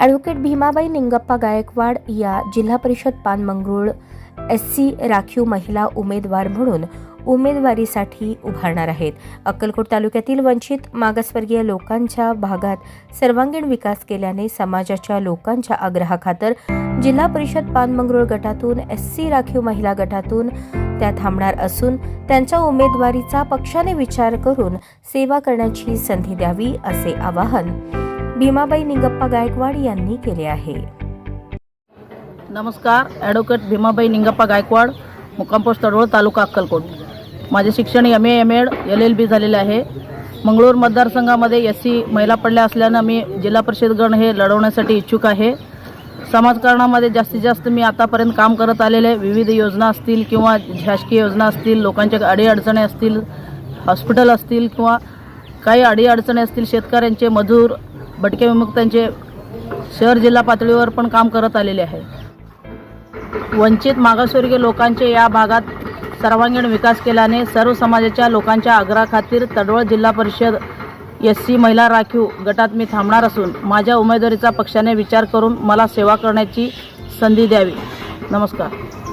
Advocate Bhimabai निंगप्पा Gaikwad या जिल्हा परिषद पानमंगरूळ SC राखीव महिला उमेदवार म्हणून उमेदवारीसाठी उभारणार आहेत। अक्कलकोट तालुक्यातील वंचित मागासवर्गीय लोकांच्या भागात सर्वांगीण विकास केल्याने समाजाच्या लोकांच्या आग्रहाखातर जिल्हा परिषद पानमंगरूळ गटातून SC राखीव महिला गटातून त्या थांबणार असून त्यांच्या उमेदवारीचा पक्षाने विचार करून सेवा करण्याची संधी द्यावी असे आवाहन भीमाबाई निंगप्पा गायकवाड यांनी केले आहे। नमस्कार, ॲडव्होकेट भीमाबाई निंगप्पा गायकवाड, मुक्काम पोस्ट तडवळ, तालुका अक्कलकोट। माझे शिक्षण MA MAd LLB झालेले आहे। मंगळूर मतदारसंघामध्ये SC महिला पडल्या असल्यानं मी जिल्हा परिषद गण हे लढवण्यासाठी इच्छुक आहे। समाजकारणामध्ये जास्तीत जास्त मी आतापर्यंत काम करत आलेले विविध योजना असतील किंवा शासकीय योजना असतील, लोकांच्या अडीअडचणी असतील, हॉस्पिटल असतील किंवा काही अडीअडचणी असतील, शेतकऱ्यांचे, मजूर, भटके विमुक्तांचे शहर जिल्हा पातळीवर पण काम करत आलेले आहे। वंचित मागासवर्गीय लोकांचे या भागात सर्वांगीण विकास केल्याने सर्व समाजाच्या लोकांच्या आग्रहाखातीर तडवळ जिल्हा परिषद SC महिला राखीव गटात मी थांबणार असून माझ्या उमेदवारीचा पक्षाने विचार करून मला सेवा करण्याची संधी द्यावी। नमस्कार।